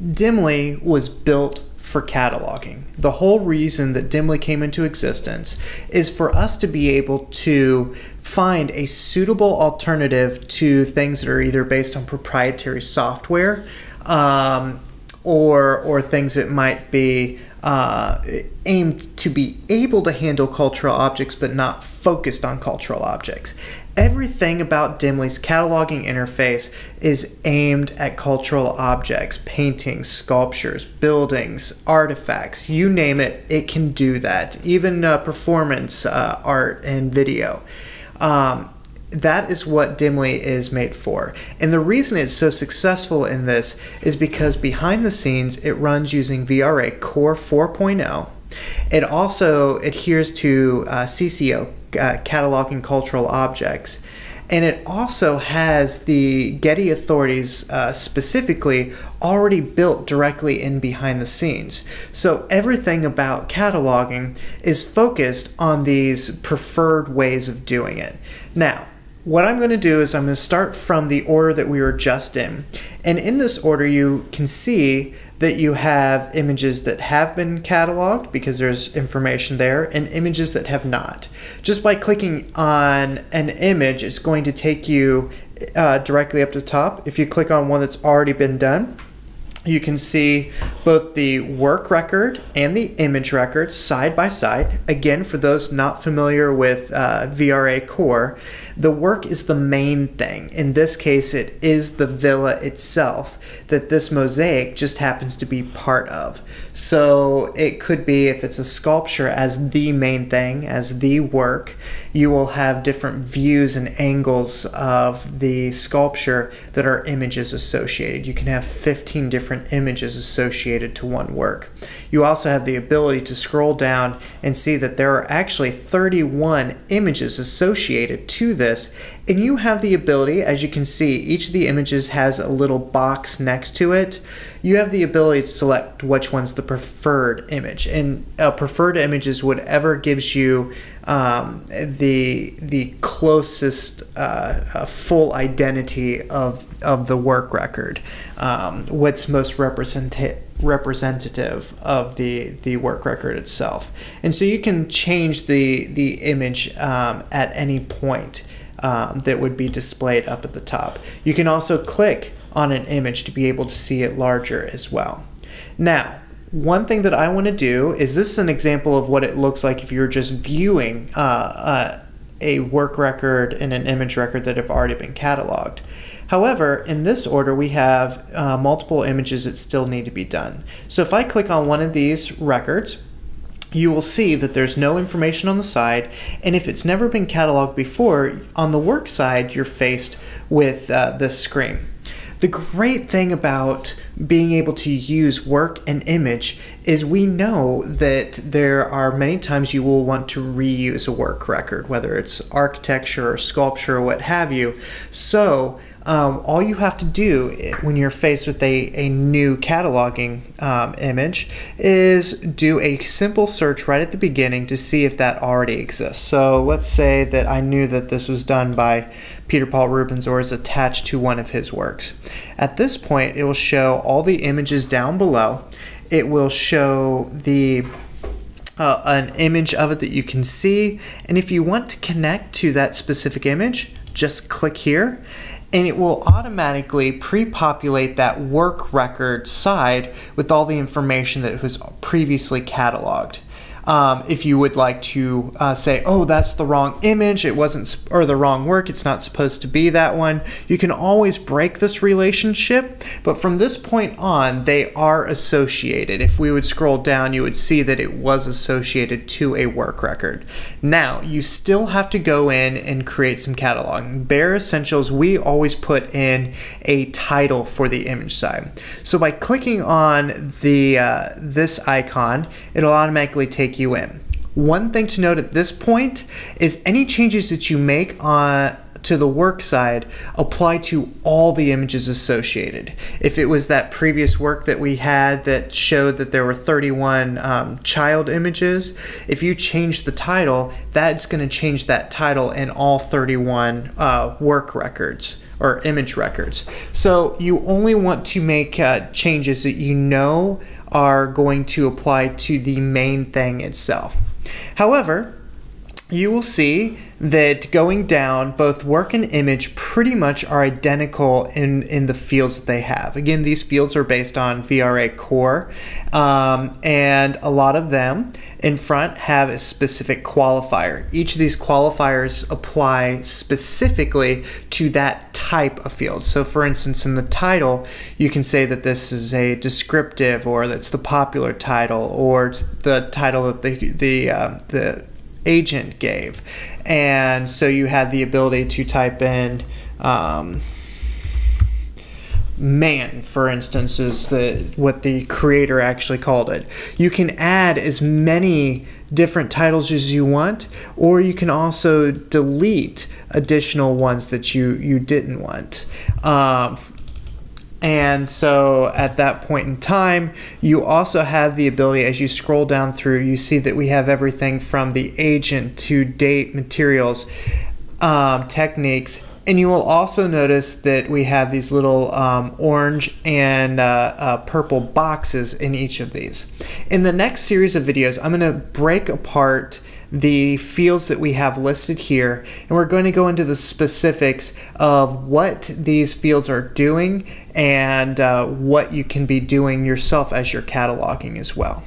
DIMLI was built for cataloging. The whole reason that DIMLI came into existence is for us to be able to find a suitable alternative to things that are either based on proprietary software or things that might be aimed to be able to handle cultural objects but not focused on cultural objects. Everything about DIMLI's cataloging interface is aimed at cultural objects, paintings, sculptures, buildings, artifacts, you name it, it can do that. Even performance art and video. That is what DIMLI is made for. And the reason it's so successful in this is because behind the scenes it runs using VRA Core 4.0. It also adheres to CCO, cataloging cultural objects, and it also has the Getty authorities specifically already built directly in behind the scenes. So everything about cataloging is focused on these preferred ways of doing it. Now, what I'm going to do is I'm going to start from the order that we were just in. And in this order, you can see that you have images that have been cataloged because there's information there, and images that have not. Just by clicking on an image, it's going to take you directly up to the top. If you click on one that's already been done, you can see both the work record and the image record side by side. Again, for those not familiar with VRA Core, the work is the main thing. In this case, it is the villa itself that this mosaic just happens to be part of. So it could be, if it's a sculpture, as the main thing, as the work, you will have different views and angles of the sculpture that are images associated. You can have 15 different images associated to one work. You also have the ability to scroll down and see that there are actually 31 images associated to this, and you have the ability, as you can see, each of the images has a little box next to it. You have the ability to select which one's the preferred image, and a preferred image is whatever gives you the closest full identity of the work record, what's most representative of the work record itself. And so you can change the image at any point that would be displayed up at the top. You can also click on an image to be able to see it larger as well. Now, one thing that I want to do is, this is an example of what it looks like if you're just viewing a work record and an image record that have already been cataloged. However, in this order, we have multiple images that still need to be done. So if I click on one of these records, you will see that there's no information on the side, and if it's never been cataloged before, on the work side, you're faced with this screen. The great thing about being able to use work and image is we know that there are many times you will want to reuse a work record, whether it's architecture or sculpture or what have you. So all you have to do when you're faced with a new cataloging image is do a simple search right at the beginning to see if that already exists. So let's say that I knew that this was done by Peter Paul Rubens or is attached to one of his works. At this point, it will show all the images down below. It will show the an image of it that you can see, and if you want to connect to that specific image, just click here, and it will automatically pre-populate that work record side with all the information that was previously cataloged. If you would like to say, oh, that's the wrong image, it wasn't, or the wrong work, it's not supposed to be that one, you can always break this relationship, but from this point on, they are associated. If we would scroll down, you would see that it was associated to a work record. Now, you still have to go in and create some cataloging. Bare Essentials, we always put in a title for the image side. So by clicking on the this icon, it'll automatically take you in. One thing to note at this point is any changes that you make to to the work side, apply to all the images associated. If it was that previous work that we had that showed that there were 31 child images, if you change the title, that's going to change that title in all 31 work records or image records. So you only want to make changes that you know are going to apply to the main thing itself. However, you will see that going down, both work and image pretty much are identical in the fields that they have. Again, these fields are based on VRA core, and a lot of them in front have a specific qualifier. Each of these qualifiers apply specifically to that type of field. So for instance, in the title, you can say that this is a descriptive, or that's the popular title, or it's the title that the agent gave. And so you had the ability to type in man, for instance, is what the creator actually called it. You can add as many different titles as you want, or you can also delete additional ones that you didn't want. And so at that point in time, you also have the ability, as you scroll down through, you see that we have everything from the agent to date, materials, techniques, and you will also notice that we have these little orange and purple boxes in each of these. In the next series of videos, I'm going to break apart the fields that we have listed here, and we're going to go into the specifics of what these fields are doing and what you can be doing yourself as you're cataloging as well.